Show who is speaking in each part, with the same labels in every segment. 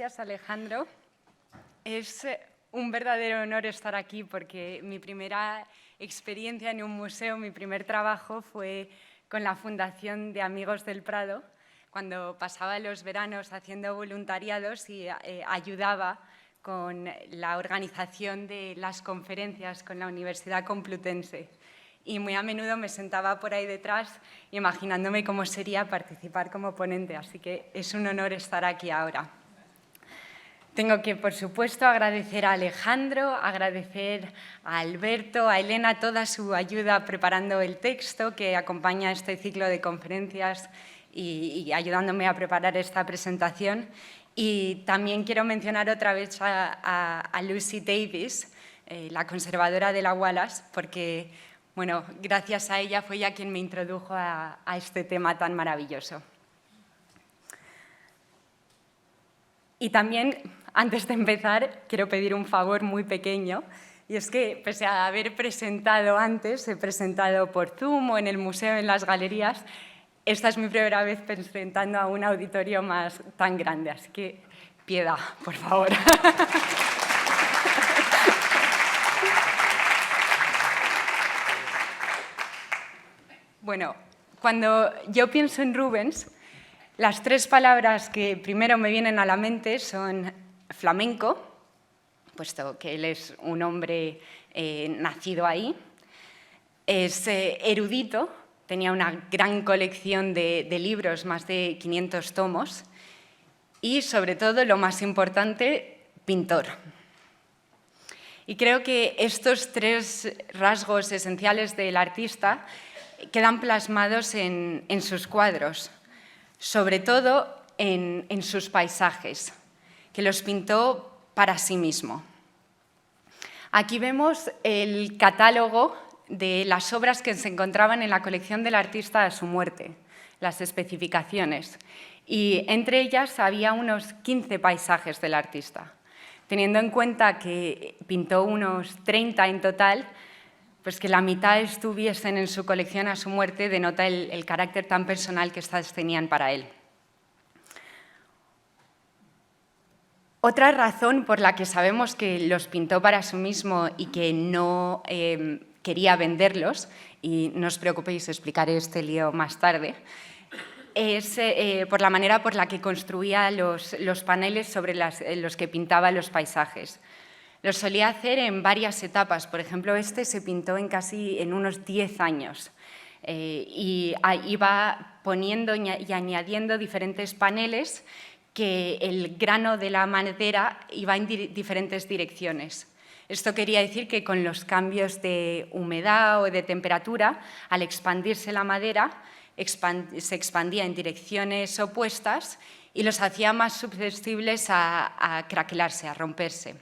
Speaker 1: gracias, Alejandro. Es un verdadero honor estar aquí porque mi primera experiencia en un museo, mi primer trabajo fue con la Fundación de Amigos del Prado, cuando pasaba los veranos haciendo voluntariados y ayudaba con la organización de las conferencias con la Universidad Complutense. Y muy a menudo me sentaba por ahí detrás imaginándome cómo sería participar como ponente, así que es un honor estar aquí ahora. Tengo que, por supuesto, agradecer a Alejandro, agradecer a Alberto, a Elena, toda su ayuda preparando el texto que acompaña este ciclo de conferencias y ayudándome a preparar esta presentación. Y también quiero mencionar otra vez a Lucy Davis, la conservadora de la Wallace, porque, bueno, gracias a ella fue ella quien me introdujo a este tema tan maravilloso. Y también, antes de empezar, quiero pedir un favor muy pequeño, y es que, pese a haber presentado antes, he presentado por Zoom o en el museo, en las galerías, esta es mi primera vez presentando a un auditorio tan grande, así que piedad, por favor. Bueno, cuando yo pienso en Rubens, las tres palabras que primero me vienen a la mente son flamenco, puesto que él es un hombre nacido ahí, es erudito, tenía una gran colección de libros, más de 500 tomos, y sobre todo, lo más importante, pintor. Y creo que estos tres rasgos esenciales del artista quedan plasmados en sus cuadros, sobre todo en sus paisajes, que los pintó para sí mismo. Aquí vemos el catálogo de las obras que se encontraban en la colección del artista a su muerte, las especificaciones, y entre ellas había unos 15 paisajes del artista. Teniendo en cuenta que pintó unos 30 en total, pues que la mitad estuviesen en su colección a su muerte denota el carácter tan personal que estas tenían para él. Otra razón por la que sabemos que los pintó para sí mismo y que no quería venderlos, y no os preocupéis, explicaré este lío más tarde, es por la manera por la que construía los paneles sobre los que pintaba los paisajes. Lo solía hacer en varias etapas. Por ejemplo, este se pintó en unos 10 años y iba poniendo y añadiendo diferentes paneles que el grano de la madera iba en diferentes direcciones. Esto quería decir que con los cambios de humedad o de temperatura, al expandirse la madera, se expandía en direcciones opuestas y los hacía más susceptibles a craquelarse, a romperse.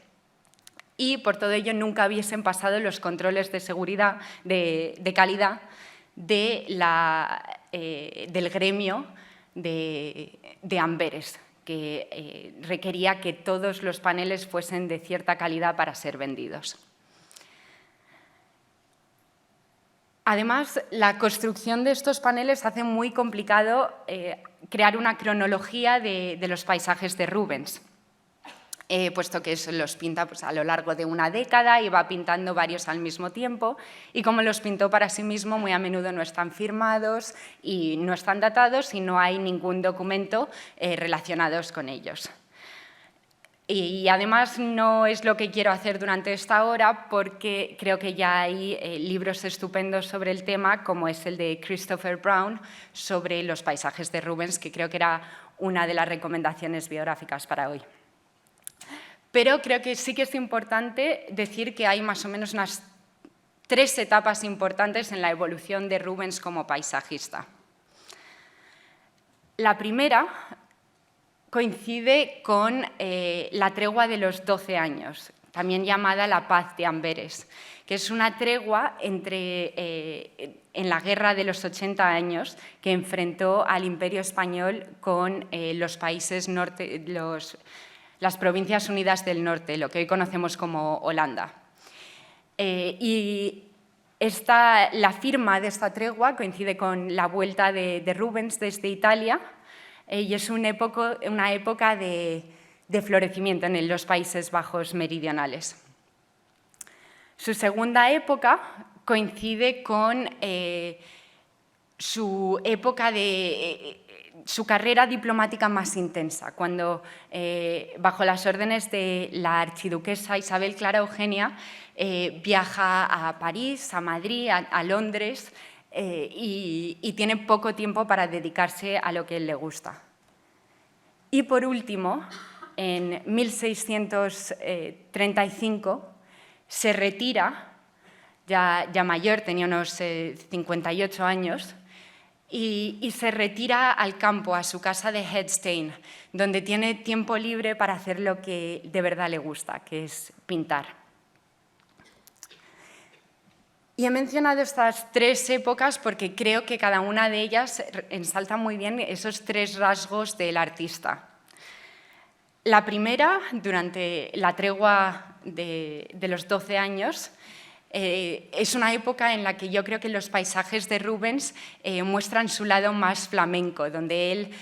Speaker 1: Y por todo ello nunca hubiesen pasado los controles de seguridad, de calidad del gremio de Amberes, que requería que todos los paneles fuesen de cierta calidad para ser vendidos. Además, la construcción de estos paneles hace muy complicado crear una cronología de los paisajes de Rubens. Puesto que los pinta a lo largo de una década y va pintando varios al mismo tiempo, y como los pintó para sí mismo, muy a menudo no están firmados y no están datados y no hay ningún documento relacionados con ellos. Y además no es lo que quiero hacer durante esta hora, porque creo que ya hay libros estupendos sobre el tema, como es el de Christopher Brown sobre los paisajes de Rubens, que creo que era una de las recomendaciones biográficas para hoy. Pero creo que sí que es importante decir que hay más o menos unas 3 etapas importantes en la evolución de Rubens como paisajista. La primera coincide con la tregua de los 12 años, también llamada la Paz de Amberes, que es una tregua en la Guerra de los 80 años que enfrentó al Imperio Español con los países las Provincias Unidas del Norte, lo que hoy conocemos como Holanda. La firma de esta tregua coincide con la vuelta de Rubens desde Italia y es una época de de florecimiento en los Países Bajos meridionales. Su segunda época coincide con su época de su carrera diplomática más intensa, cuando, bajo las órdenes de la archiduquesa Isabel Clara Eugenia, viaja a París, a Madrid, a Londres, y tiene poco tiempo para dedicarse a lo que él le gusta. Y por último, en 1635, se retira, ya mayor, tenía unos 58 años, y se retira al campo, a su casa de Hedstein, donde tiene tiempo libre para hacer lo que de verdad le gusta, que es pintar. Y he mencionado estas tres épocas porque creo que cada una de ellas ensalza muy bien esos tres rasgos del artista. La primera, durante la tregua de los 12 años, es una época en la que yo creo que los paisajes de Rubens muestran su lado más flamenco, donde él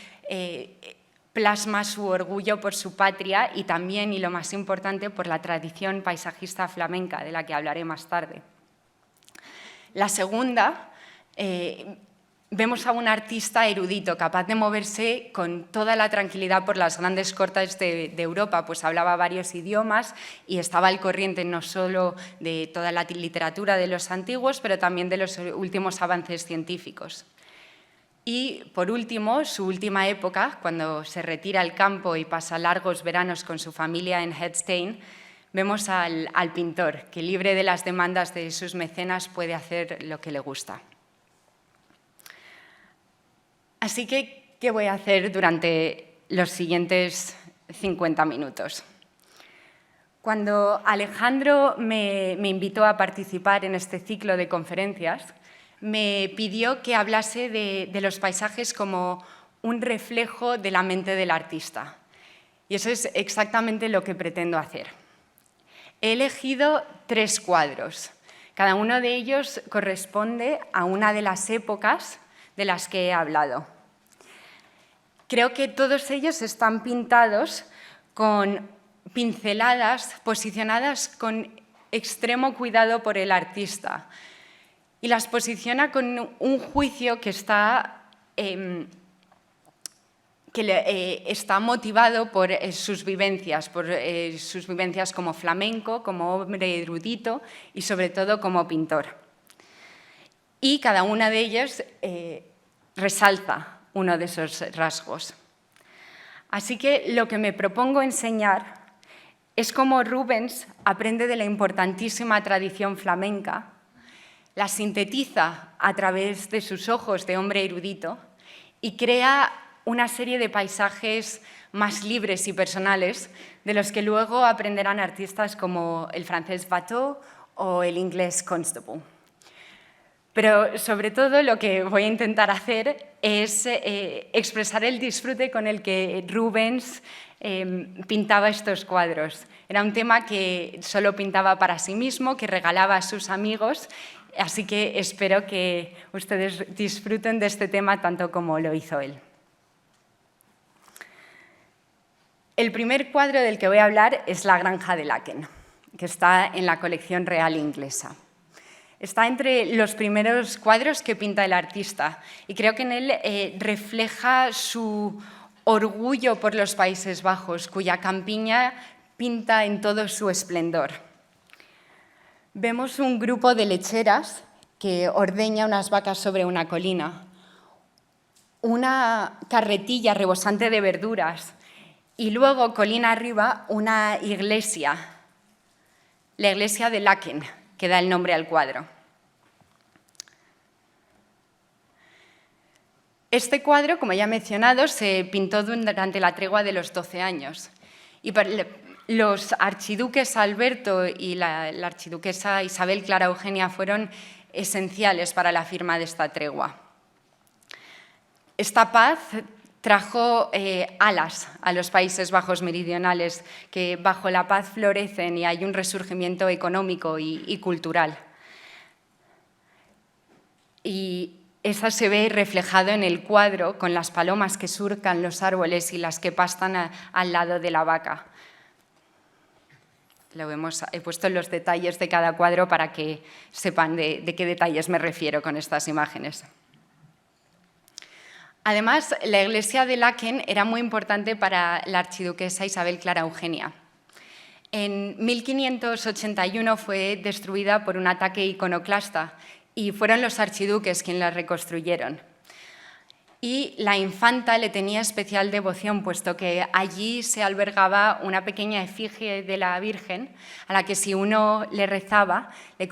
Speaker 1: plasma su orgullo por su patria y también, y lo más importante, por la tradición paisajista flamenca, de la que hablaré más tarde. La segunda, vemos a un artista erudito, capaz de moverse con toda la tranquilidad por las grandes cortes de Europa, pues hablaba varios idiomas y estaba al corriente no solo de toda la literatura de los antiguos, pero también de los últimos avances científicos. Y, por último, su última época, cuando se retira al campo y pasa largos veranos con su familia en Hedstein, vemos al pintor, que libre de las demandas de sus mecenas puede hacer lo que le gusta. Así que, ¿qué voy a hacer durante los siguientes 50 minutos? Cuando Alejandro me invitó a participar en este ciclo de conferencias, me pidió que hablase de los paisajes como un reflejo de la mente del artista. Y eso es exactamente lo que pretendo hacer. He elegido 3 cuadros. Cada uno de ellos corresponde a una de las épocas de las que he hablado. Creo que todos ellos están pintados con pinceladas posicionadas con extremo cuidado por el artista y las posiciona con un juicio que está motivado por sus vivencias como flamenco, como hombre erudito y sobre todo como pintor. Y cada una de ellas resalta uno de esos rasgos. Así que lo que me propongo enseñar es cómo Rubens aprende de la importantísima tradición flamenca, la sintetiza a través de sus ojos de hombre erudito y crea una serie de paisajes más libres y personales de los que luego aprenderán artistas como el francés Watteau o el inglés Constable. Pero sobre todo lo que voy a intentar hacer es expresar el disfrute con el que Rubens pintaba estos cuadros. Era un tema que solo pintaba para sí mismo, que regalaba a sus amigos, así que espero que ustedes disfruten de este tema tanto como lo hizo él. El primer cuadro del que voy a hablar es La granja de Laeken, que está en la colección real inglesa. Está entre los primeros cuadros que pinta el artista y creo que en él refleja su orgullo por los Países Bajos, cuya campiña pinta en todo su esplendor. Vemos un grupo de lecheras que ordeña unas vacas sobre una colina, una carretilla rebosante de verduras y luego, colina arriba, una iglesia, la iglesia de Laeken, que da el nombre al cuadro. Este cuadro, como ya he mencionado, se pintó durante la tregua de los 12 años. Y los archiduques Alberto y la archiduquesa Isabel Clara Eugenia fueron esenciales para la firma de esta tregua. Esta paz trajo alas a los Países Bajos meridionales, que bajo la paz florecen y hay un resurgimiento económico y cultural. Y Eso se ve reflejado en el cuadro con las palomas que surcan los árboles y las que pastan al lado de la vaca. He puesto los detalles de cada cuadro para que sepan de qué detalles me refiero con estas imágenes. Además, la iglesia de Laeken era muy importante para la archiduquesa Isabel Clara Eugenia. En 1581 fue destruida por un ataque iconoclasta y fueron los archiduques quienes la reconstruyeron. Y la infanta le tenía especial devoción, puesto que allí se albergaba una pequeña efigie de la Virgen a la que si uno le rezaba le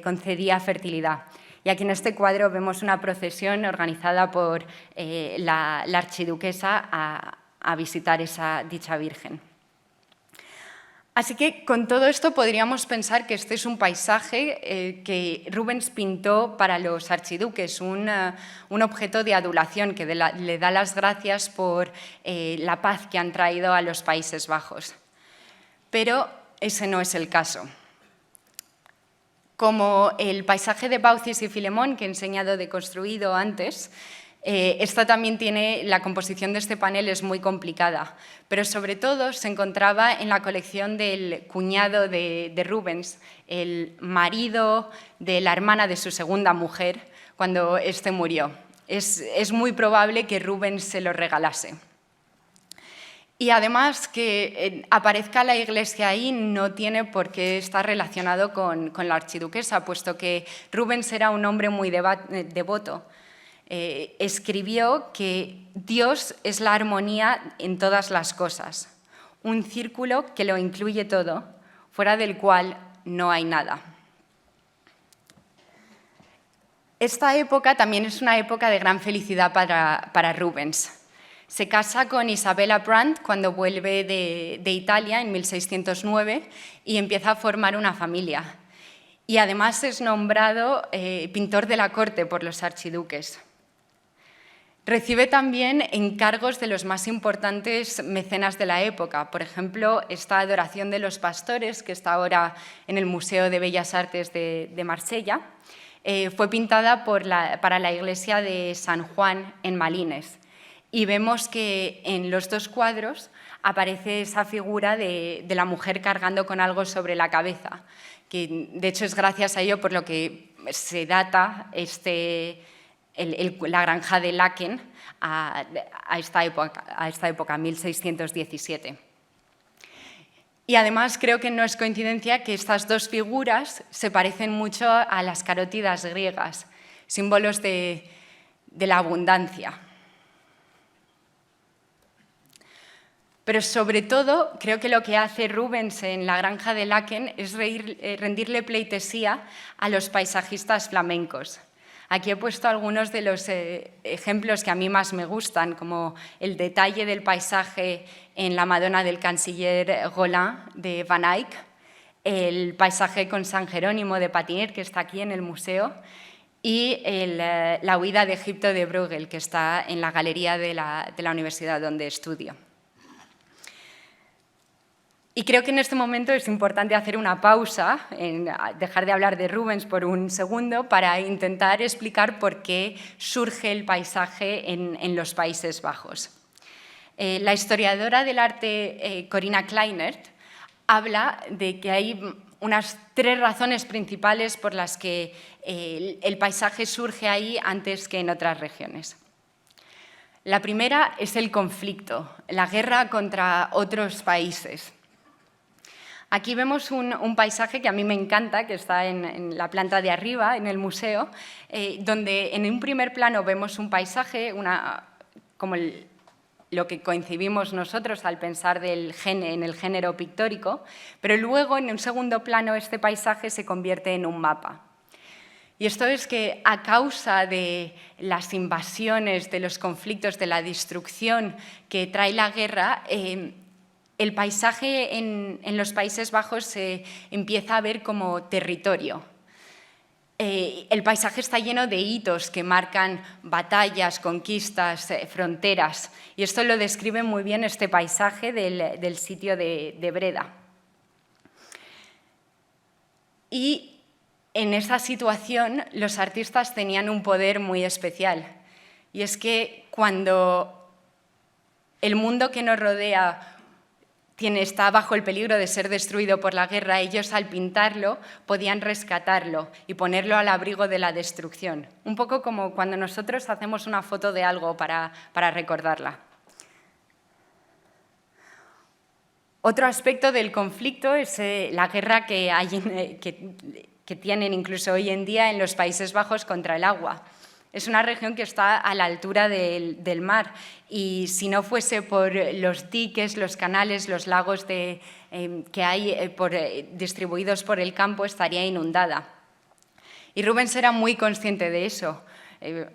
Speaker 1: concedía fertilidad. Y aquí en este cuadro vemos una procesión organizada por la archiduquesa a visitar dicha Virgen. Así que con todo esto podríamos pensar que este es un paisaje que Rubens pintó para los archiduques, un objeto de adulación que le da las gracias por la paz que han traído a los Países Bajos. Pero ese no es el caso. Como el paisaje de Baucis y Filemón que he enseñado deconstruido antes, esta también tiene, la composición de este panel es muy complicada, pero sobre todo se encontraba en la colección del cuñado de Rubens, el marido de la hermana de su segunda mujer, cuando éste murió. Es muy probable que Rubens se lo regalase. Y además que aparezca la iglesia ahí no tiene por qué estar relacionado con la archiduquesa, puesto que Rubens era un hombre muy devoto. Escribió que Dios es la armonía en todas las cosas, un círculo que lo incluye todo, fuera del cual no hay nada. Esta época también es una época de gran felicidad para Rubens. Se casa con Isabella Brandt cuando vuelve de Italia en 1609 y empieza a formar una familia. Y además es nombrado pintor de la corte por los archiduques. Recibe también encargos de los más importantes mecenas de la época. Por ejemplo, esta Adoración de los Pastores, que está ahora en el Museo de Bellas Artes de Marsella, fue pintada para la iglesia de San Juan en Malines. Y vemos que en los dos cuadros aparece esa figura de la mujer cargando con algo sobre la cabeza, que de hecho es gracias a ello por lo que se data la granja de Laeken a esta época, 1617. Y además creo que no es coincidencia que estas dos figuras se parecen mucho a las carótidas griegas, símbolos de la abundancia. Pero sobre todo creo que lo que hace Rubens en la granja de Laeken es rendirle pleitesía a los paisajistas flamencos. Aquí he puesto algunos de los ejemplos que a mí más me gustan, como el detalle del paisaje en la Madonna del canciller Rollin de Van Eyck, el paisaje con San Jerónimo de Patiner, que está aquí en el museo, y la huida de Egipto de Bruegel, que está en la galería de la universidad donde estudio. Y creo que en este momento es importante hacer una pausa, dejar de hablar de Rubens por un segundo para intentar explicar por qué surge el paisaje en los Países Bajos. La historiadora del arte Corinna Kleinert habla de que hay unas 3 razones principales por las que el paisaje surge ahí antes que en otras regiones. La primera es el conflicto, la guerra contra otros países. Aquí vemos un paisaje que a mí me encanta, que está en la planta de arriba, en el museo, donde en un primer plano vemos un paisaje, como lo que concebimos nosotros al pensar en el género pictórico, pero luego en un segundo plano este paisaje se convierte en un mapa. Y esto es que a causa de las invasiones, de los conflictos, de la destrucción que trae la guerra, el paisaje en los Países Bajos se empieza a ver como territorio. El paisaje está lleno de hitos que marcan batallas, conquistas, fronteras. Y esto lo describe muy bien este paisaje del sitio de Breda. Y en esa situación los artistas tenían un poder muy especial, y es que cuando el mundo que nos rodea está bajo el peligro de ser destruido por la guerra, ellos al pintarlo podían rescatarlo y ponerlo al abrigo de la destrucción. Un poco como cuando nosotros hacemos una foto de algo para recordarla. Otro aspecto del conflicto es la guerra que tienen incluso hoy en día en los Países Bajos contra el agua. Es una región que está a la altura del mar y si no fuese por los diques, los canales, los lagos que hay distribuidos por el campo, estaría inundada. Y Rubens era muy consciente de eso.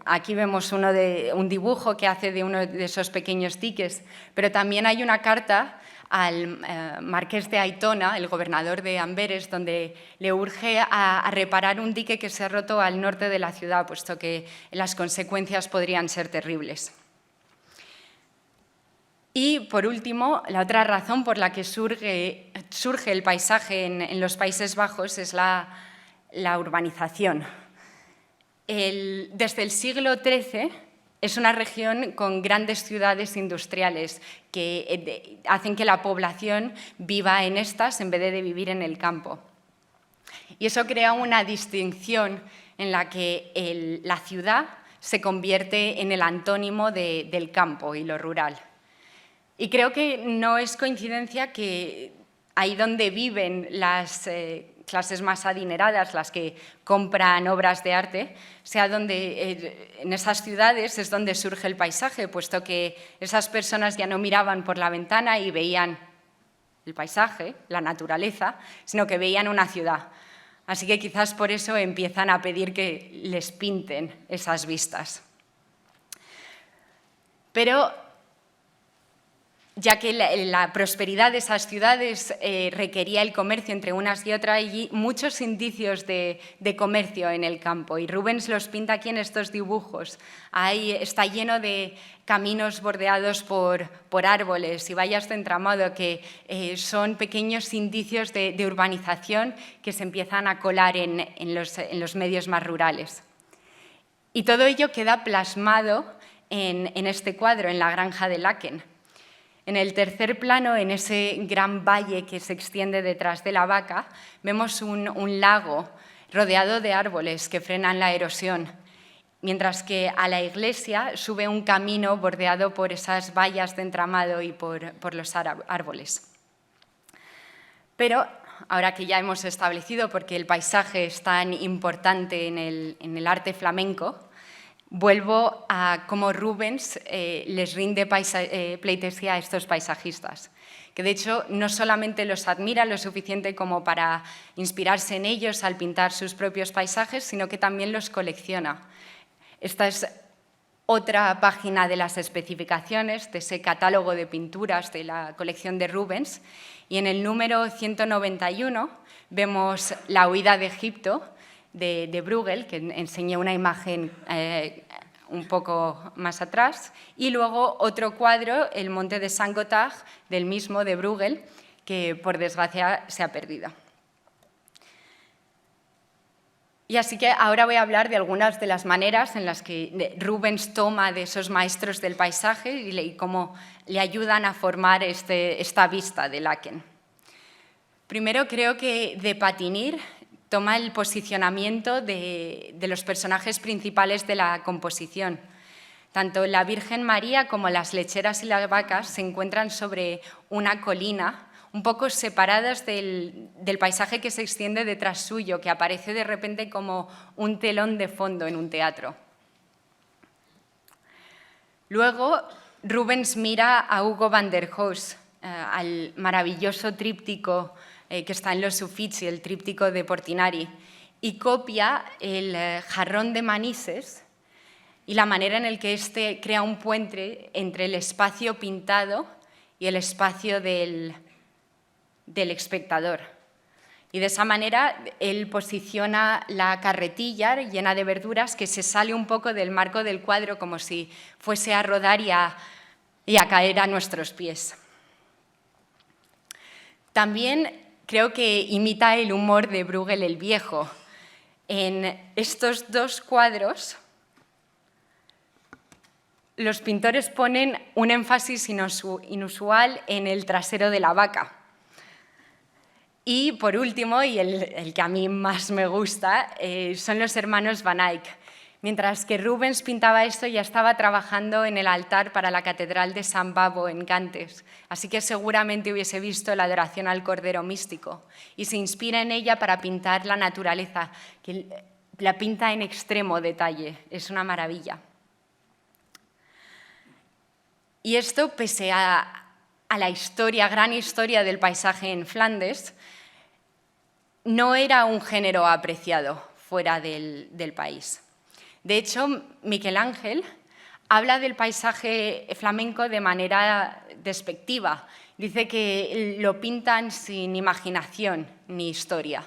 Speaker 1: Aquí vemos un dibujo que hace de uno de esos pequeños diques, pero también hay una carta al marqués de Aitona, el gobernador de Amberes, donde le urge a reparar un dique que se ha roto al norte de la ciudad, puesto que las consecuencias podrían ser terribles. Y, por último, la otra razón por la que surge el paisaje en los Países Bajos es la urbanización. Desde el siglo XIII, es una región con grandes ciudades industriales que hacen que la población viva en estas en vez de vivir en el campo. Y eso crea una distinción en la que la ciudad se convierte en el antónimo del campo y lo rural. Y creo que no es coincidencia que ahí donde viven las clases más adineradas, las que compran obras de arte, sea donde en esas ciudades es donde surge el paisaje, puesto que esas personas ya no miraban por la ventana y veían el paisaje, la naturaleza, sino que veían una ciudad. Así que quizás por eso empiezan a pedir que les pinten esas vistas. Pero ya que la prosperidad de esas ciudades requería el comercio entre unas y otras, hay muchos indicios de comercio en el campo, y Rubens los pinta aquí en estos dibujos. Está lleno de caminos bordeados por árboles y vallas de entramado que son pequeños indicios de urbanización que se empiezan a colar en los medios más rurales. Y todo ello queda plasmado en este cuadro, en la granja de Laeken. En el tercer plano, en ese gran valle que se extiende detrás de la vaca, vemos un lago rodeado de árboles que frenan la erosión, mientras que a la iglesia sube un camino bordeado por esas vallas de entramado y por los árboles. Pero ahora que ya hemos establecido por qué el paisaje es tan importante en el arte flamenco, vuelvo a cómo Rubens les rinde pleitesía a estos paisajistas, que de hecho no solamente los admira lo suficiente como para inspirarse en ellos al pintar sus propios paisajes, sino que también los colecciona. Esta es otra página de las especificaciones de ese catálogo de pinturas de la colección de Rubens, y en el número 191 vemos La huida de Egipto, de Bruegel, que enseñé una imagen un poco más atrás, y luego otro cuadro, El monte de Saint-Gothard, del mismo de Bruegel, que por desgracia se ha perdido. Y así que ahora voy a hablar de algunas de las maneras en las que Rubens toma de esos maestros del paisaje y cómo le ayudan a formar esta vista de Laeken. Primero, creo que de Patinir toma el posicionamiento de los personajes principales de la composición. Tanto la Virgen María como las lecheras y las vacas se encuentran sobre una colina, un poco separadas del paisaje que se extiende detrás suyo, que aparece de repente como un telón de fondo en un teatro. Luego, Rubens mira a Hugo van der Goes, al maravilloso tríptico que está en los Uffizi, el tríptico de Portinari, y copia el jarrón de Manises y la manera en la que éste crea un puente entre el espacio pintado y el espacio del espectador. Y de esa manera él posiciona la carretilla llena de verduras que se sale un poco del marco del cuadro, como si fuese a rodar y a caer a nuestros pies. También creo que imita el humor de Bruegel el Viejo. En estos dos cuadros, los pintores ponen un énfasis inusual en el trasero de la vaca. Y, por último, y el que a mí más me gusta, son los hermanos Van Eyck. Mientras que Rubens pintaba esto, ya estaba trabajando en el altar para la Catedral de San Babo, en Cantes, así que seguramente hubiese visto la adoración al Cordero Místico y se inspira en ella para pintar la naturaleza, que la pinta en extremo detalle, es una maravilla. Y esto, pese a la historia, gran historia del paisaje en Flandes, no era un género apreciado fuera del país. De hecho, Miquel Ángel habla del paisaje flamenco de manera despectiva. Dice que lo pintan sin imaginación ni historia,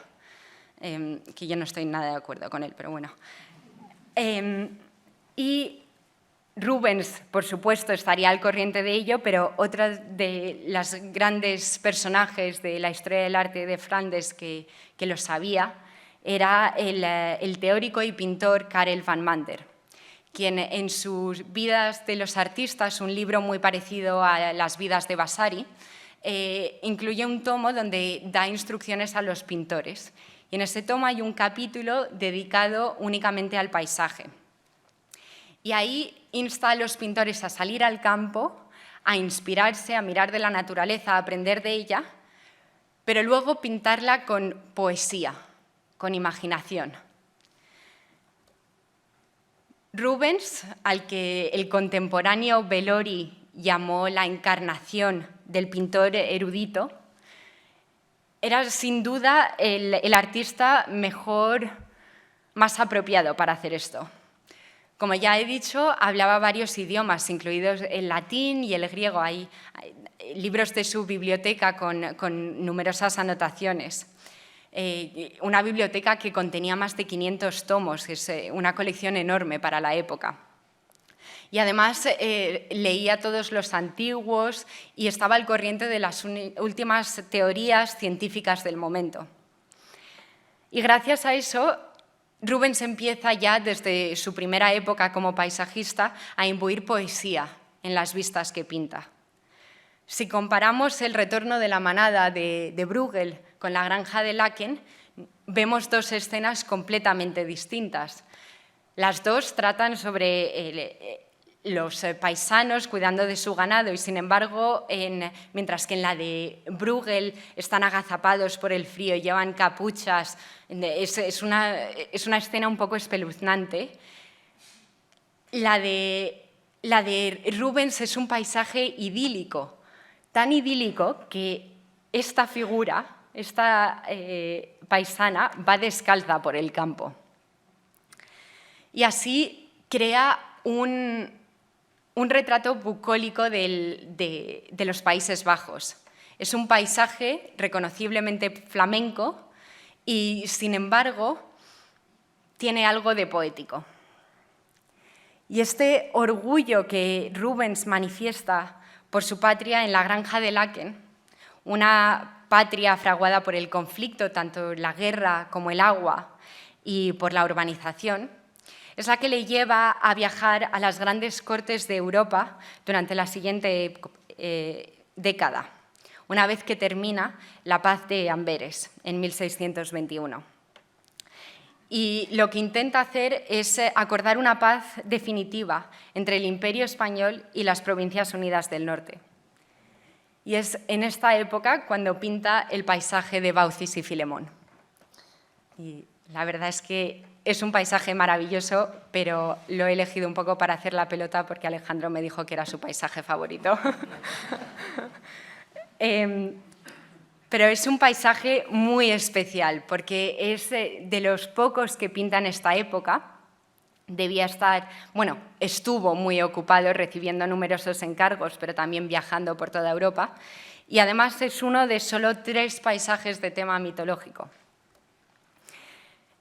Speaker 1: que yo no estoy nada de acuerdo con él, pero bueno. Y Rubens, por supuesto, estaría al corriente de ello, pero otra de las grandes personajes de la historia del arte de Flandes que lo sabía era el teórico y pintor Karel van Mander, quien en sus Vidas de los artistas, un libro muy parecido a las Vidas de Vasari, incluye un tomo donde da instrucciones a los pintores. Y en ese tomo hay un capítulo dedicado únicamente al paisaje. Y ahí insta a los pintores a salir al campo, a inspirarse, a mirar de la naturaleza, a aprender de ella, pero luego pintarla con poesía, con imaginación. Rubens, al que el contemporáneo Bellori llamó la encarnación del pintor erudito, era sin duda el artista mejor, más apropiado para hacer esto. Como ya he dicho, hablaba varios idiomas, incluidos el latín y el griego. Hay libros de su biblioteca con numerosas anotaciones. Una biblioteca que contenía más de 500 tomos, es una colección enorme para la época. Y además leía todos los antiguos y estaba al corriente de las últimas teorías científicas del momento. Y gracias a eso, Rubens empieza ya desde su primera época como paisajista a imbuir poesía en las vistas que pinta. Si comparamos el retorno de la manada de Bruegel con la granja de Laeken, vemos dos escenas completamente distintas. Las dos tratan sobre los paisanos cuidando de su ganado y, sin embargo, mientras que en la de Bruegel están agazapados por el frío, llevan capuchas, es una escena un poco espeluznante. La de Rubens es un paisaje idílico, tan idílico que esta figura, esta paisana, va descalza por el campo. Y así crea un retrato bucólico de los Países Bajos. Es un paisaje reconociblemente flamenco y, sin embargo, tiene algo de poético. Y este orgullo que Rubens manifiesta por su patria en la granja de Laeken, una patria fraguada por el conflicto, tanto la guerra como el agua, y por la urbanización, es la que le lleva a viajar a las grandes cortes de Europa durante la siguiente década, una vez que termina la paz de Amberes en 1621. Y lo que intenta hacer es acordar una paz definitiva entre el Imperio Español y las Provincias Unidas del Norte. Y es en esta época cuando pinta el paisaje de Baucis y Filemón. Y la verdad es que es un paisaje maravilloso, pero lo he elegido un poco para hacer la pelota porque Alejandro me dijo que era su paisaje favorito. Pero es un paisaje muy especial porque es de los pocos que pintan esta época. Debía estar, bueno, estuvo muy ocupado recibiendo numerosos encargos, pero también viajando por toda Europa. Y además es uno de solo 3 paisajes de tema mitológico.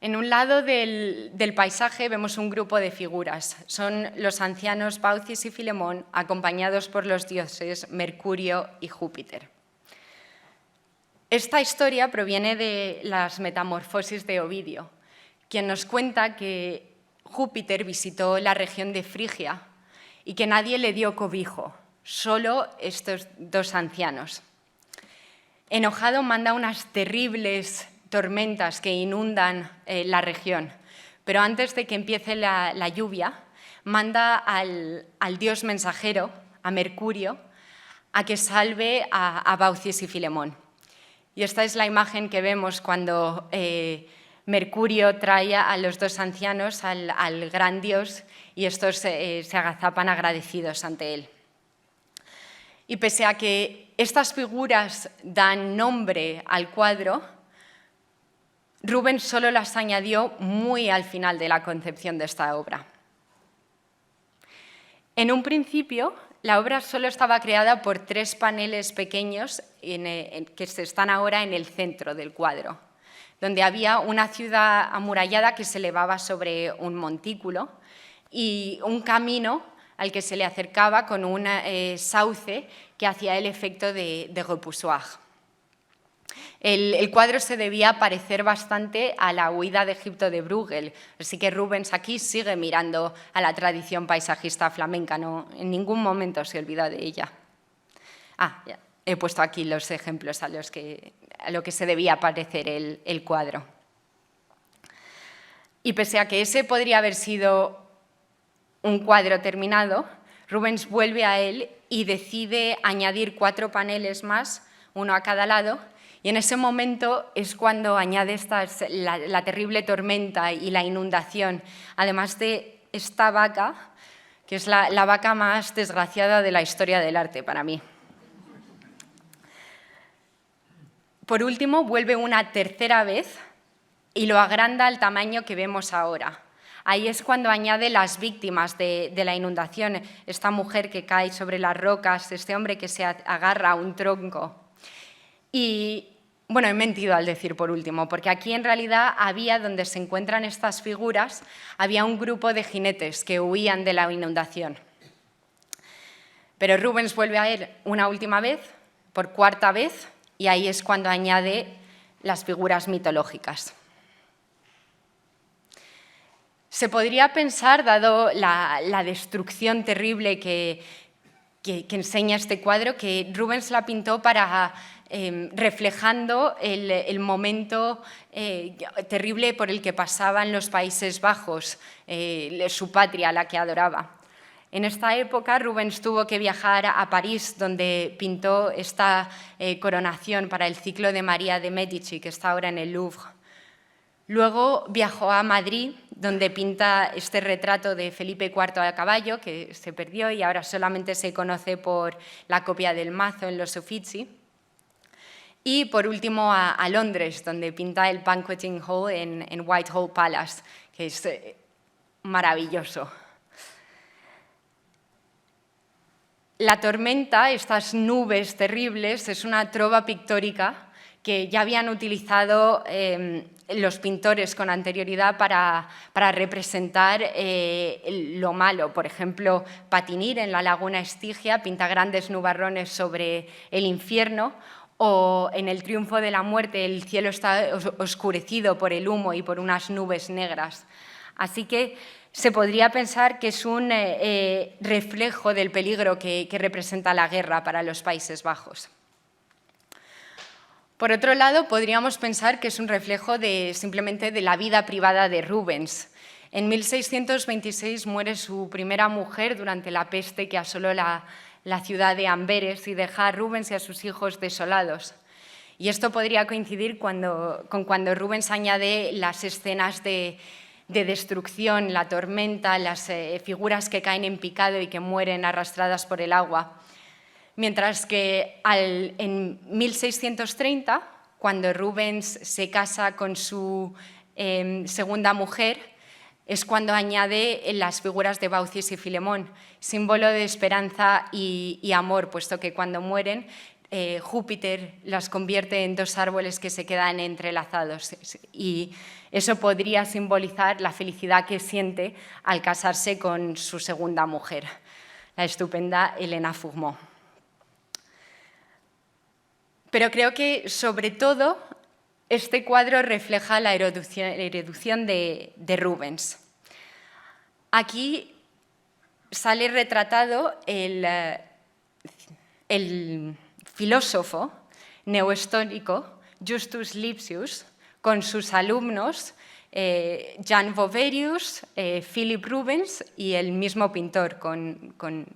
Speaker 1: En un lado del paisaje vemos un grupo de figuras. Son los ancianos Baucis y Filemón, acompañados por los dioses Mercurio y Júpiter. Esta historia proviene de las Metamorfosis de Ovidio, quien nos cuenta que Júpiter visitó la región de Frigia y que nadie le dio cobijo, solo estos dos ancianos. Enojado, manda unas terribles tormentas que inundan la región, pero antes de que empiece la lluvia, manda al dios mensajero, a Mercurio, a que salve a Baucis y Filemón. Y esta es la imagen que vemos cuando Mercurio trae a los dos ancianos al gran dios y estos se agazapan agradecidos ante él. Y pese a que estas figuras dan nombre al cuadro, Rubens solo las añadió muy al final de la concepción de esta obra. En un principio, la obra solo estaba creada por 3 paneles pequeños que están ahora en el centro del cuadro, donde había una ciudad amurallada que se elevaba sobre un montículo y un camino al que se le acercaba con un sauce que hacía el efecto de repoussoir. El cuadro se debía parecer bastante a la huida de Egipto de Bruegel, así que Rubens aquí sigue mirando a la tradición paisajista flamenca, no, en ningún momento se olvida de ella. Ya, he puesto aquí los ejemplos a lo que se debía parecer el cuadro. Y pese a que ese podría haber sido un cuadro terminado, Rubens vuelve a él y decide añadir 4 paneles más, uno a cada lado, y en ese momento es cuando añade la terrible tormenta y la inundación, además de esta vaca, que es la vaca más desgraciada de la historia del arte para mí. Por último, vuelve una tercera vez y lo agranda al tamaño que vemos ahora. Ahí es cuando añade las víctimas de la inundación, esta mujer que cae sobre las rocas, este hombre que se agarra a un tronco. Y, bueno, he mentido al decir por último, porque aquí en realidad había, donde se encuentran estas figuras, había un grupo de jinetes que huían de la inundación. Pero Rubens vuelve a él una última vez, por 4ª vez, y ahí es cuando añade las figuras mitológicas. Se podría pensar, dado la destrucción terrible que enseña este cuadro, que Rubens la pintó para reflejando el momento terrible por el que pasaban los Países Bajos, su patria, la que adoraba. En esta época, Rubens tuvo que viajar a París, donde pintó esta coronación para el ciclo de María de Medici, que está ahora en el Louvre. Luego viajó a Madrid, donde pinta este retrato de Felipe IV a caballo, que se perdió y ahora solamente se conoce por la copia del mazo en los Uffizi. Y por último a Londres, donde pinta el Banqueting Hall en Whitehall Palace, que es maravilloso. La tormenta, estas nubes terribles, es una trova pictórica que ya habían utilizado los pintores con anterioridad para representar lo malo. Por ejemplo, Patinir en la Laguna Estigia pinta grandes nubarrones sobre el infierno, o en El Triunfo de la Muerte el cielo está oscurecido por el humo y por unas nubes negras. Así que se podría pensar que es un reflejo del peligro que representa la guerra para los Países Bajos. Por otro lado, podríamos pensar que es un reflejo simplemente de la vida privada de Rubens. En 1626 muere su primera mujer durante la peste que asoló la ciudad de Amberes y deja a Rubens y a sus hijos desolados. Y esto podría coincidir con cuando Rubens añade las escenas de destrucción, la tormenta, las figuras que caen en picado y que mueren arrastradas por el agua. Mientras que en 1630, cuando Rubens se casa con su segunda mujer, es cuando añade las figuras de Baucis y Filemón, símbolo de esperanza y amor, puesto que cuando mueren, Júpiter las convierte en 2 árboles que se quedan entrelazados. Y eso podría simbolizar la felicidad que siente al casarse con su segunda mujer, la estupenda Helena Fourmont. Pero creo que, sobre todo, Este cuadro refleja la erudición de Rubens. Aquí sale retratado el filósofo neohistórico Justus Lipsius con sus alumnos Jan Voverius, Philip Rubens y el mismo pintor con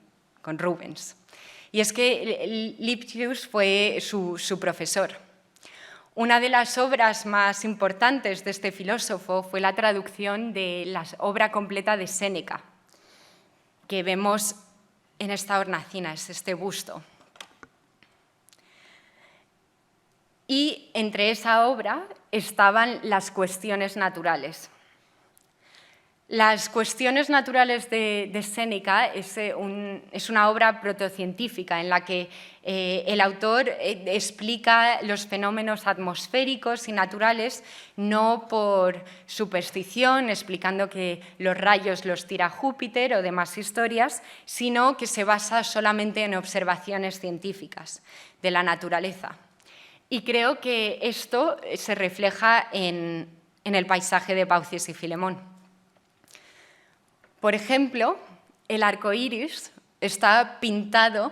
Speaker 1: Rubens. Y es que Lipsius fue su profesor. Una de las obras más importantes de este filósofo fue la traducción de la obra completa de Séneca, que vemos en esta hornacina, es este busto. Y entre esa obra estaban las cuestiones naturales. Las cuestiones naturales de Séneca es una obra protocientífica en la que el autor explica los fenómenos atmosféricos y naturales no por superstición, explicando que los rayos los tira Júpiter o demás historias, sino que se basa solamente en observaciones científicas de la naturaleza. Y creo que esto se refleja en el paisaje de Baucis y Filemón. Por ejemplo, el arco iris está pintado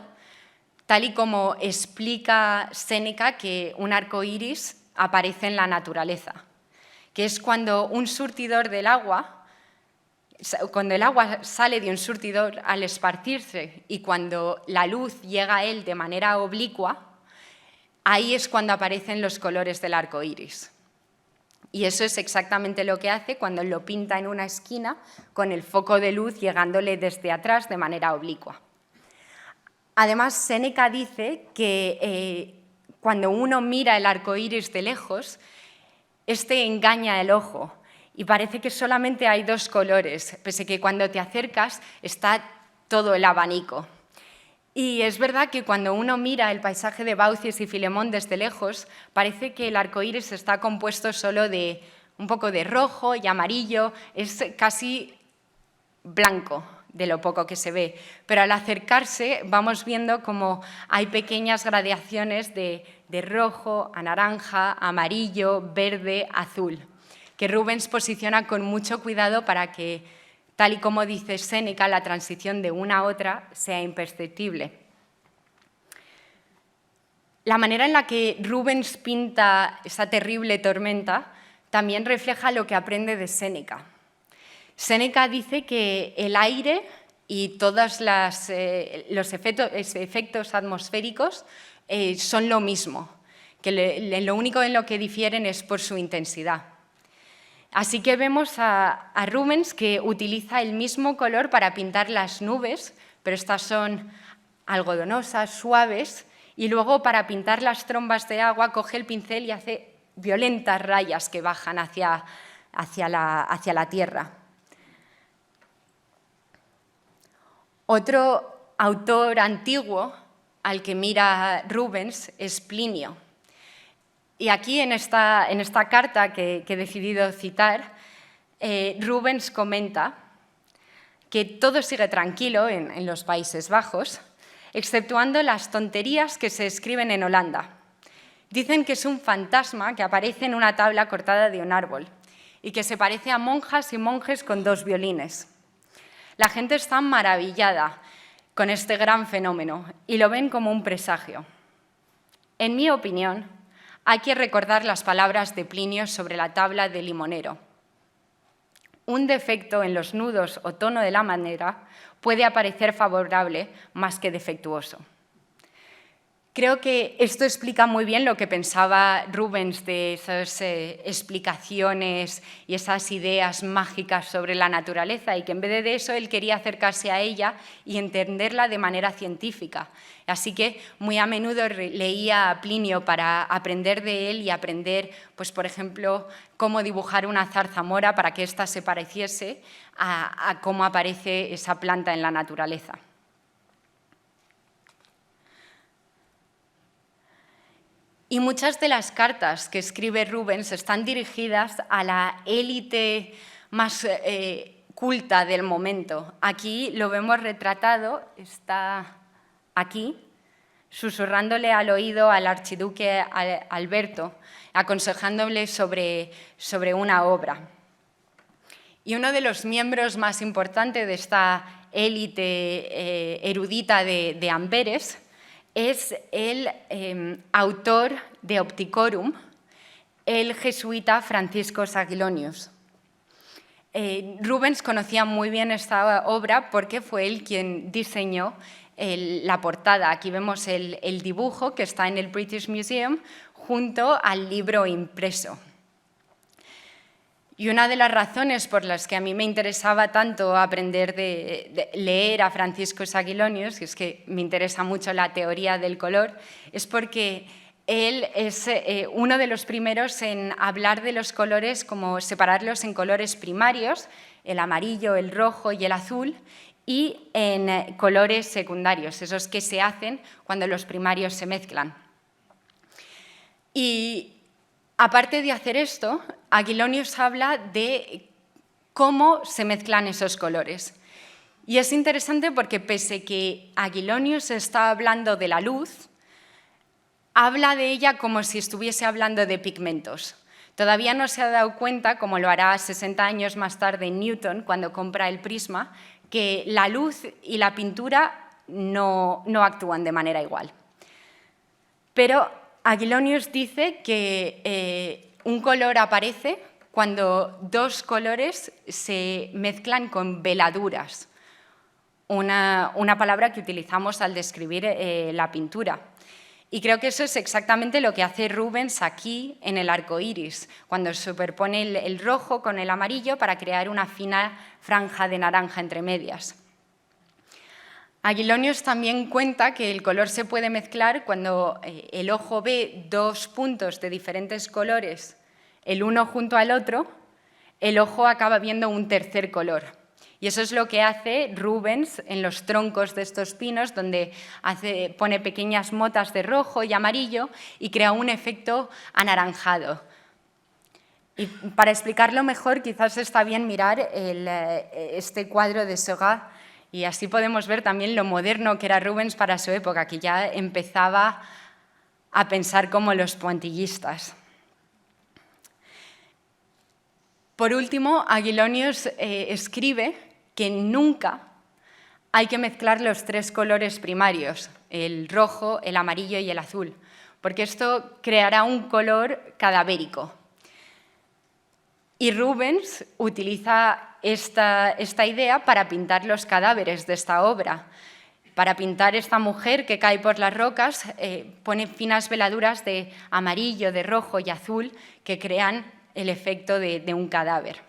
Speaker 1: tal y como explica Séneca que un arco iris aparece en la naturaleza, que es cuando un surtidor del agua, cuando el agua sale de un surtidor al esparcirse y cuando la luz llega a él de manera oblicua, ahí es cuando aparecen los colores del arco iris. Y eso es exactamente lo que hace cuando lo pinta en una esquina con el foco de luz llegándole desde atrás de manera oblicua. Además, Séneca dice que cuando uno mira el arco iris de lejos, este engaña el ojo y parece que solamente hay dos colores, pese a que cuando te acercas está todo el abanico. Y es verdad que cuando uno mira el paisaje de Baucis y Filemón desde lejos, parece que el arco iris está compuesto solo de un poco de rojo y amarillo, es casi blanco de lo poco que se ve. Pero al acercarse vamos viendo como hay pequeñas gradaciones de rojo a naranja, amarillo, verde, azul, que Rubens posiciona con mucho cuidado para que, tal y como dice Séneca, la transición de una a otra sea imperceptible. La manera en la que Rubens pinta esa terrible tormenta también refleja lo que aprende de Séneca. Séneca dice que el aire y todos los efectos atmosféricos son lo mismo, que lo único en lo que difieren es por su intensidad. Así que vemos a Rubens que utiliza el mismo color para pintar las nubes, pero estas son algodonosas, suaves, y luego para pintar las trombas de agua coge el pincel y hace violentas rayas que bajan hacia la tierra. Otro autor antiguo al que mira Rubens es Plinio. Y aquí, en esta carta que he decidido citar, Rubens comenta que todo sigue tranquilo en los Países Bajos, exceptuando las tonterías que se escriben en Holanda. Dicen que es un fantasma que aparece en una tabla cortada de un árbol y que se parece a monjas y monjes con dos violines. La gente está maravillada con este gran fenómeno y lo ven como un presagio. En mi opinión, hay que recordar las palabras de Plinio sobre la tabla del limonero. Un defecto en los nudos o tono de la madera puede aparecer favorable más que defectuoso. Creo que esto explica muy bien lo que pensaba Rubens de esas explicaciones y esas ideas mágicas sobre la naturaleza y que en vez de eso él quería acercarse a ella y entenderla de manera científica. Así que muy a menudo leía a Plinio para aprender de él y aprender, pues, por ejemplo, cómo dibujar una zarzamora para que ésta se pareciese a cómo aparece esa planta en la naturaleza. Y muchas de las cartas que escribe Rubens están dirigidas a la élite más culta del momento. Aquí lo vemos retratado, está aquí, susurrándole al oído al archiduque Alberto, aconsejándole sobre una obra. Y uno de los miembros más importantes de esta élite erudita de Amberes es el autor de Opticorum, el jesuita Franciscus Aguilonius. Rubens conocía muy bien esta obra porque fue él quien diseñó la portada. Aquí vemos el dibujo que está en el British Museum junto al libro impreso. Y una de las razones por las que a mí me interesaba tanto aprender de leer a Franciscus Aguilonius, y es que me interesa mucho la teoría del color, es porque él es uno de los primeros en hablar de los colores como separarlos en colores primarios, el amarillo, el rojo y el azul, y en colores secundarios, esos que se hacen cuando los primarios se mezclan. Y aparte de hacer esto, Aguilonius habla de cómo se mezclan esos colores. Y es interesante porque pese que Aguilonius está hablando de la luz, habla de ella como si estuviese hablando de pigmentos. Todavía no se ha dado cuenta, como lo hará 60 años más tarde Newton, cuando compra el prisma, que la luz y la pintura no actúan de manera igual. Pero Aguilonius dice que un color aparece cuando dos colores se mezclan con veladuras, una palabra que utilizamos al describir la pintura. Y creo que eso es exactamente lo que hace Rubens aquí en el arco iris, cuando superpone el rojo con el amarillo para crear una fina franja de naranja entre medias. Aguilonius también cuenta que el color se puede mezclar cuando el ojo ve dos puntos de diferentes colores, el uno junto al otro, el ojo acaba viendo un tercer color. Y eso es lo que hace Rubens en los troncos de estos pinos, donde pone pequeñas motas de rojo y amarillo y crea un efecto anaranjado. Y para explicarlo mejor, quizás está bien mirar este cuadro de Seurat, y así podemos ver también lo moderno que era Rubens para su época, que ya empezaba a pensar como los pointillistas. Por último, Aguilonius escribe que nunca hay que mezclar los tres colores primarios, el rojo, el amarillo y el azul, porque esto creará un color cadavérico. Y Rubens utiliza esta idea para pintar los cadáveres de esta obra. Para pintar esta mujer que cae por las rocas, pone finas veladuras de amarillo, de rojo y azul que crean el efecto de un cadáver.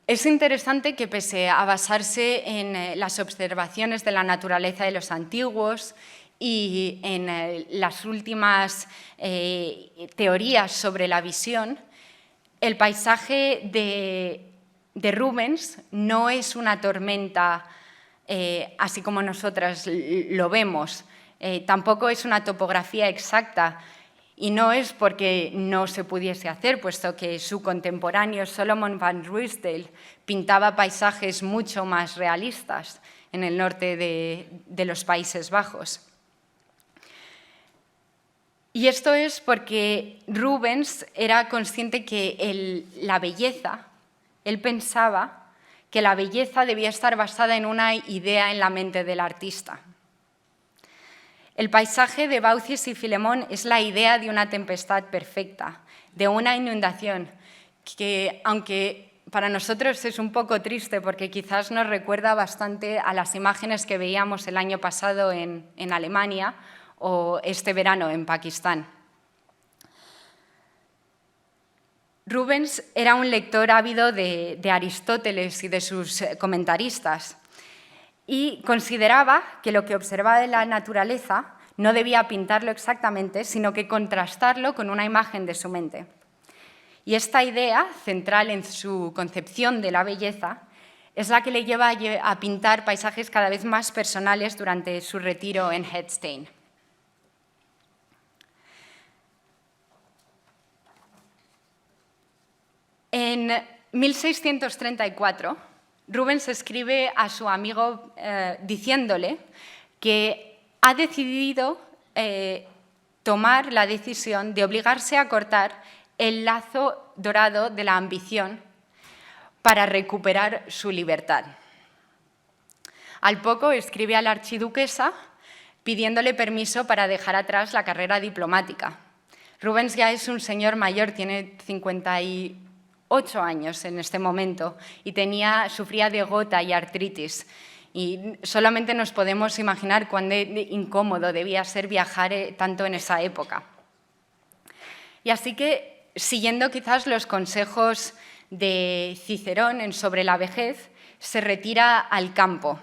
Speaker 1: Es interesante que, pese a basarse en las observaciones de la naturaleza de los antiguos y en las últimas teorías sobre la visión, el paisaje de Rubens no es una tormenta así como nosotras lo vemos, tampoco es una topografía exacta. Y no es porque no se pudiese hacer, puesto que su contemporáneo Solomon van Ruisdael pintaba paisajes mucho más realistas en el norte de los Países Bajos. Y esto es porque Rubens era consciente que la belleza, él pensaba que la belleza debía estar basada en una idea en la mente del artista. El paisaje de Baucis y Filemón es la idea de una tempestad perfecta, de una inundación, que aunque para nosotros es un poco triste porque quizás nos recuerda bastante a las imágenes que veíamos el año pasado en Alemania o este verano en Pakistán. Rubens era un lector ávido de Aristóteles y de sus comentaristas, y consideraba que lo que observaba de la naturaleza no debía pintarlo exactamente, sino que contrastarlo con una imagen de su mente. Y esta idea, central en su concepción de la belleza, es la que le lleva a pintar paisajes cada vez más personales durante su retiro en Hedstein. En 1634, Rubens escribe a su amigo diciéndole que ha decidido tomar la decisión de obligarse a cortar el lazo dorado de la ambición para recuperar su libertad. Al poco escribe a la archiduquesa pidiéndole permiso para dejar atrás la carrera diplomática. Rubens ya es un señor mayor, tiene 58 años en este momento y sufría de gota y artritis. Y solamente nos podemos imaginar cuán incómodo debía ser viajar tanto en esa época. Y así que, siguiendo quizás los consejos de Cicerón sobre la vejez, se retira al campo.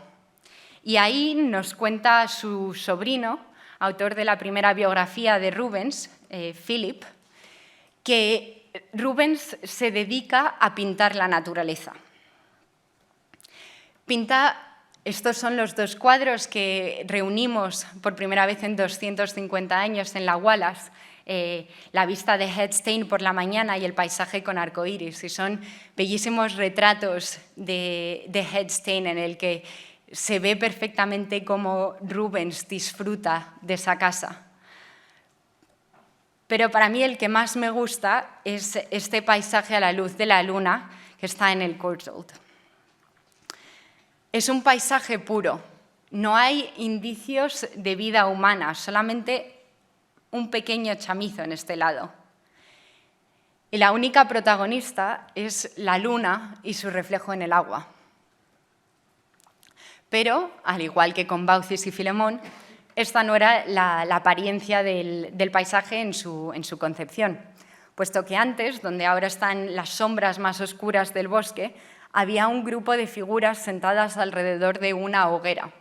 Speaker 1: Y ahí nos cuenta su sobrino, autor de la primera biografía de Rubens, Philip, que Rubens se dedica a pintar la naturaleza. Estos son los dos cuadros que reunimos por primera vez en 250 años en la Wallace, la vista de Hedstein por la mañana y el paisaje con arcoíris. Y son bellísimos retratos de Hedstein en el que se ve perfectamente cómo Rubens disfruta de esa casa. Pero para mí el que más me gusta es este paisaje a la luz de la luna que está en el Courtauld. Es un paisaje puro, no hay indicios de vida humana, solamente un pequeño chamizo en este lado. Y la única protagonista es la luna y su reflejo en el agua. Pero, al igual que con Baucis y Filemón, esta no era la apariencia del paisaje en su concepción, puesto que antes, donde ahora están las sombras más oscuras del bosque, había un grupo de figuras sentadas alrededor de una hoguera.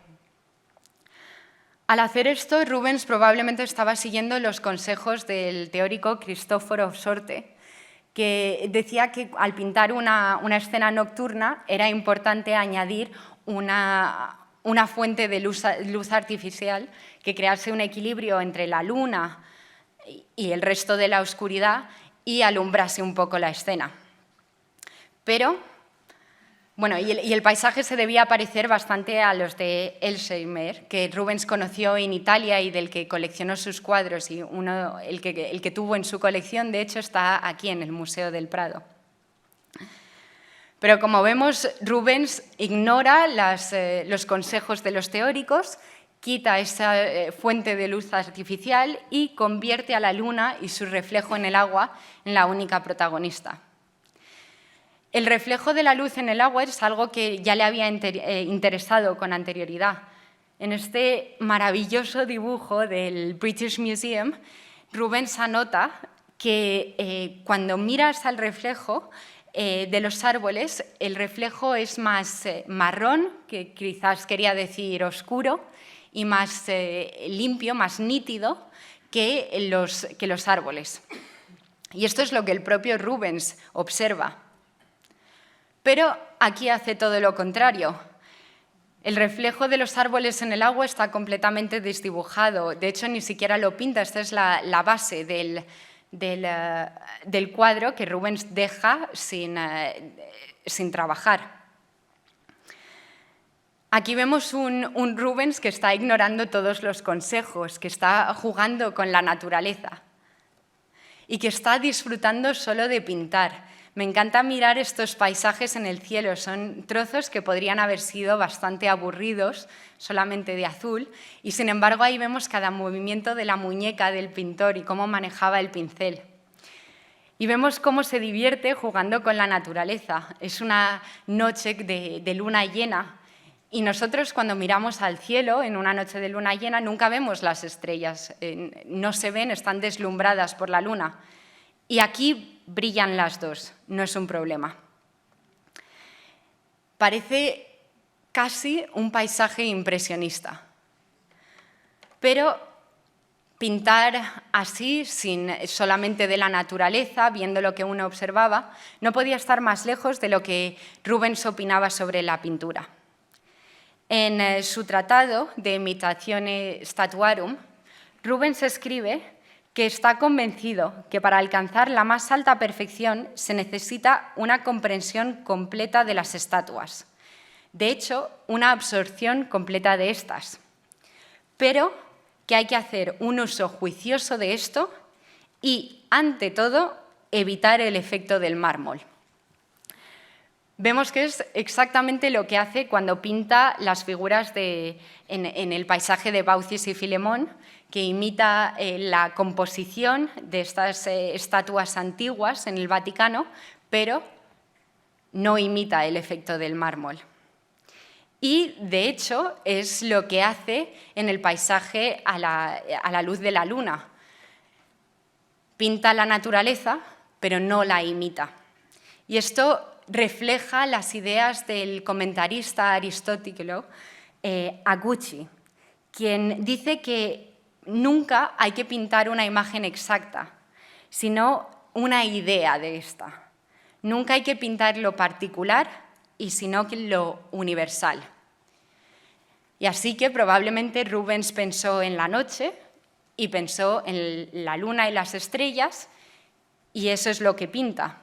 Speaker 1: Al hacer esto, Rubens probablemente estaba siguiendo los consejos del teórico Cristoforo Sorte, que decía que al pintar una escena nocturna era importante añadir una fuente de luz artificial que crease un equilibrio entre la luna y el resto de la oscuridad y alumbrase un poco la escena. Pero, bueno, y el paisaje se debía parecer bastante a los de Elsheimer, que Rubens conoció en Italia y del que coleccionó sus cuadros, y el que tuvo en su colección, de hecho, está aquí en el Museo del Prado. Pero como vemos, Rubens ignora los consejos de los teóricos, quita esa fuente de luz artificial y convierte a la luna y su reflejo en el agua en la única protagonista. El reflejo de la luz en el agua es algo que ya le había interesado con anterioridad. En este maravilloso dibujo del British Museum, Rubens anota que cuando miras al reflejo de los árboles, el reflejo es más marrón, que quizás quería decir oscuro, y más limpio, más nítido que los árboles. Y esto es lo que el propio Rubens observa. Pero aquí hace todo lo contrario. El reflejo de los árboles en el agua está completamente desdibujado. De hecho, ni siquiera lo pinta. Esta es la base del cuadro que Rubens deja sin trabajar. Aquí vemos un Rubens que está ignorando todos los consejos, que está jugando con la naturaleza y que está disfrutando solo de pintar. Me encanta mirar estos paisajes en el cielo. Son trozos que podrían haber sido bastante aburridos, solamente de azul, y sin embargo ahí vemos cada movimiento de la muñeca del pintor y cómo manejaba el pincel. Y vemos cómo se divierte jugando con la naturaleza. Es una noche de luna llena y nosotros cuando miramos al cielo en una noche de luna llena nunca vemos las estrellas, no se ven, están deslumbradas por la luna. Y aquí brillan las dos, no es un problema. Parece casi un paisaje impresionista. Pero pintar así, solamente de la naturaleza, viendo lo que uno observaba, no podía estar más lejos de lo que Rubens opinaba sobre la pintura. En su tratado de Imitatione Statuarum, Rubens escribe que está convencido que para alcanzar la más alta perfección se necesita una comprensión completa de las estatuas. De hecho, una absorción completa de estas. pero que hay que hacer un uso juicioso de esto y, ante todo, evitar el efecto del mármol. Vemos que es exactamente lo que hace cuando pinta las figuras en el paisaje de Baucis y Filemón, que imita la composición de estas estatuas antiguas en el Vaticano, pero no imita el efecto del mármol. Y, de hecho, es lo que hace en el paisaje a la luz de la luna. Pinta la naturaleza, pero no la imita. Y esto refleja las ideas del comentarista Aristóteles Agucci, quien dice que nunca hay que pintar una imagen exacta, sino una idea de esta. Nunca hay que pintar lo particular, sino lo universal. Y así que probablemente Rubens pensó en la noche y pensó en la luna y las estrellas, y eso es lo que pinta.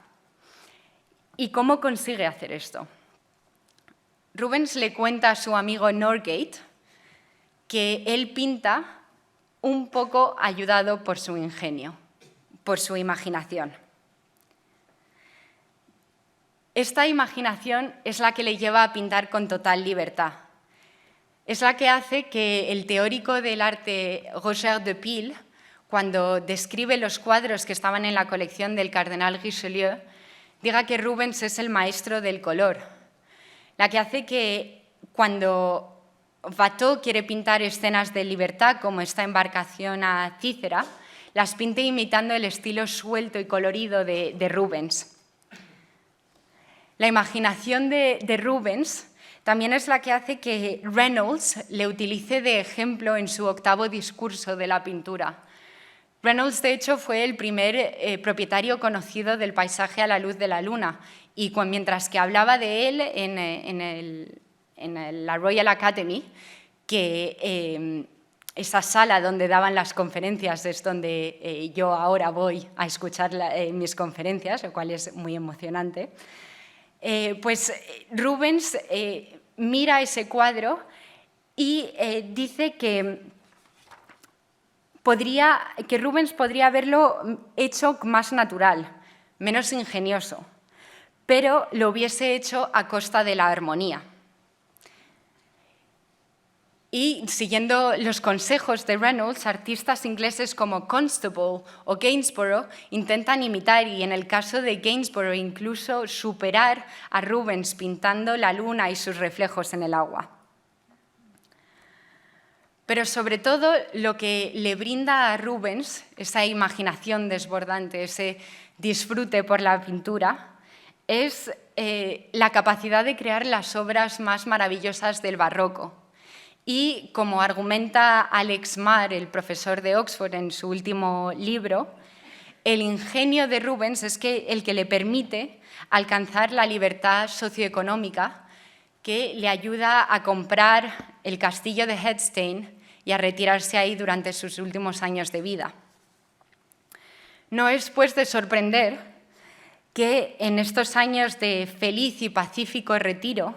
Speaker 1: ¿Y cómo consigue hacer esto? Rubens le cuenta a su amigo Norgate que él pinta un poco ayudado por su ingenio, por su imaginación. Esta imaginación es la que le lleva a pintar con total libertad. Es la que hace que el teórico del arte Roger de Pile, cuando describe los cuadros que estaban en la colección del cardenal Richelieu, diga que Rubens es el maestro del color, la que hace que cuando Watteau quiere pintar escenas de libertad, como esta embarcación a Cícera, las pinte imitando el estilo suelto y colorido de Rubens. La imaginación de Rubens también es la que hace que Reynolds le utilice de ejemplo en su 8º discurso de la pintura. Reynolds, de hecho, fue el primer propietario conocido del paisaje a la luz de la luna, y mientras que hablaba de él en la Royal Academy, que esa sala donde daban las conferencias es donde yo ahora voy a escuchar mis conferencias, lo cual es muy emocionante, pues Rubens mira ese cuadro y dice que Rubens podría haberlo hecho más natural, menos ingenioso, pero lo hubiese hecho a costa de la armonía. Y, siguiendo los consejos de Reynolds, artistas ingleses como Constable o Gainsborough intentan imitar, y en el caso de Gainsborough incluso superar a Rubens pintando la luna y sus reflejos en el agua. Pero sobre todo lo que le brinda a Rubens, esa imaginación desbordante, ese disfrute por la pintura, es la capacidad de crear las obras más maravillosas del barroco. Y, como argumenta Alex Marr, el profesor de Oxford, en su último libro, el ingenio de Rubens es el que le permite alcanzar la libertad socioeconómica que le ayuda a comprar el castillo de Hedstein y a retirarse ahí durante sus últimos años de vida. No es, pues, de sorprender que en estos años de feliz y pacífico retiro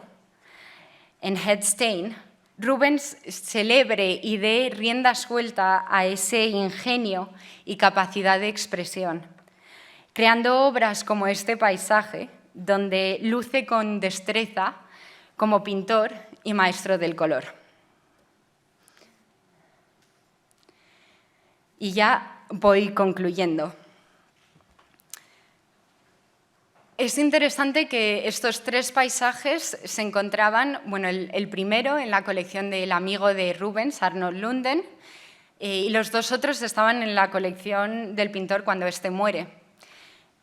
Speaker 1: en Hedstein, Rubens celebre y dé rienda suelta a ese ingenio y capacidad de expresión, creando obras como este paisaje, donde luce con destreza como pintor y maestro del color. Y ya voy concluyendo. Es interesante que estos 3 paisajes se encontraban, bueno, el primero en la colección del amigo de Rubens, Arnold Lunden, y los 2 otros estaban en la colección del pintor cuando éste muere.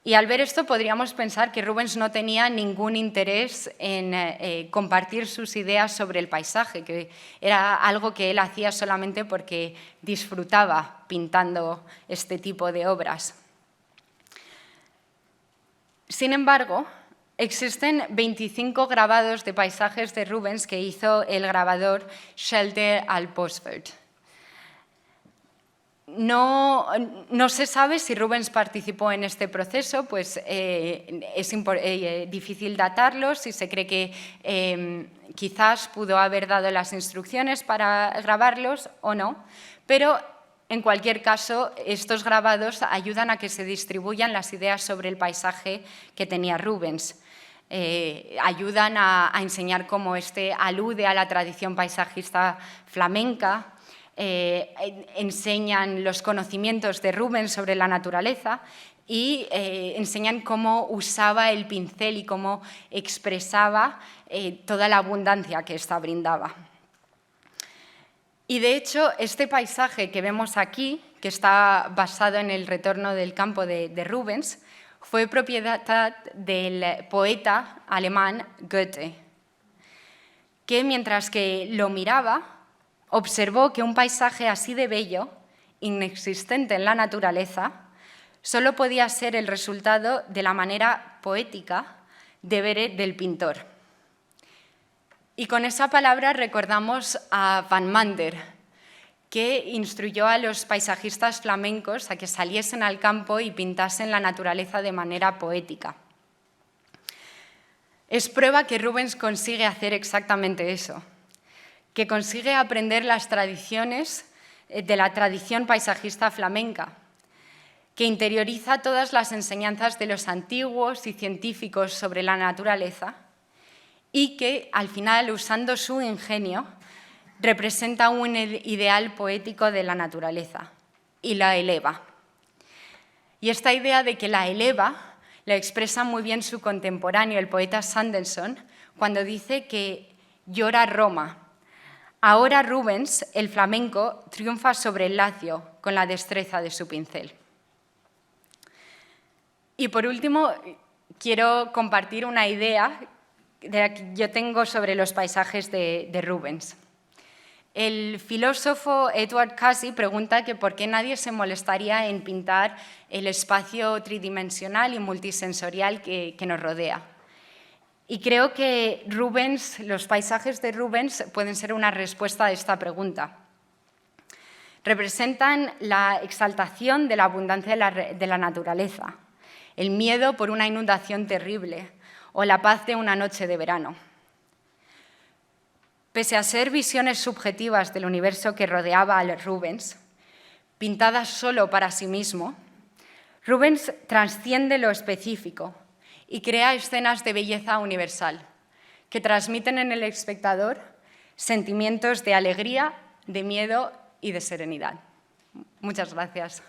Speaker 1: Y al ver esto podríamos pensar que Rubens no tenía ningún interés en compartir sus ideas sobre el paisaje, que era algo que él hacía solamente porque disfrutaba pintando este tipo de obras. Sin embargo, existen 25 grabados de paisajes de Rubens que hizo el grabador Shelter Al Bosford. No se sabe si Rubens participó en este proceso, pues es difícil datarlo, si se cree que quizás pudo haber dado las instrucciones para grabarlos o no, pero en cualquier caso estos grabados ayudan a que se distribuyan las ideas sobre el paisaje que tenía Rubens. Ayudan a enseñar cómo este alude a la tradición paisajista flamenca, enseñan los conocimientos de Rubens sobre la naturaleza y enseñan cómo usaba el pincel y cómo expresaba toda la abundancia que ésta brindaba. Y de hecho, este paisaje que vemos aquí, que está basado en el retorno del campo de Rubens, fue propiedad del poeta alemán Goethe, que mientras que lo miraba, observó que un paisaje así de bello, inexistente en la naturaleza, solo podía ser el resultado de la manera poética de ver del pintor. Y con esa palabra recordamos a Van Mander, que instruyó a los paisajistas flamencos a que saliesen al campo y pintasen la naturaleza de manera poética. Es prueba que Rubens consigue hacer exactamente eso, que consigue aprender las tradiciones de la tradición paisajista flamenca, que interioriza todas las enseñanzas de los antiguos y científicos sobre la naturaleza y que, al final, usando su ingenio, representa un ideal poético de la naturaleza y la eleva. Y esta idea de que la eleva la expresa muy bien su contemporáneo, el poeta Sanderson, cuando dice que llora Roma. Ahora Rubens, el flamenco, triunfa sobre el lacio con la destreza de su pincel. Y por último, quiero compartir una idea que yo tengo sobre los paisajes de Rubens. El filósofo Edward Casey pregunta que por qué nadie se molestaría en pintar el espacio tridimensional y multisensorial que nos rodea. Y creo que los paisajes de Rubens pueden ser una respuesta a esta pregunta. Representan la exaltación de la abundancia de la naturaleza, el miedo por una inundación terrible o la paz de una noche de verano. Pese a ser visiones subjetivas del universo que rodeaba a Rubens, pintadas solo para sí mismo, Rubens trasciende lo específico y crea escenas de belleza universal que transmiten en el espectador sentimientos de alegría, de miedo y de serenidad. Muchas gracias.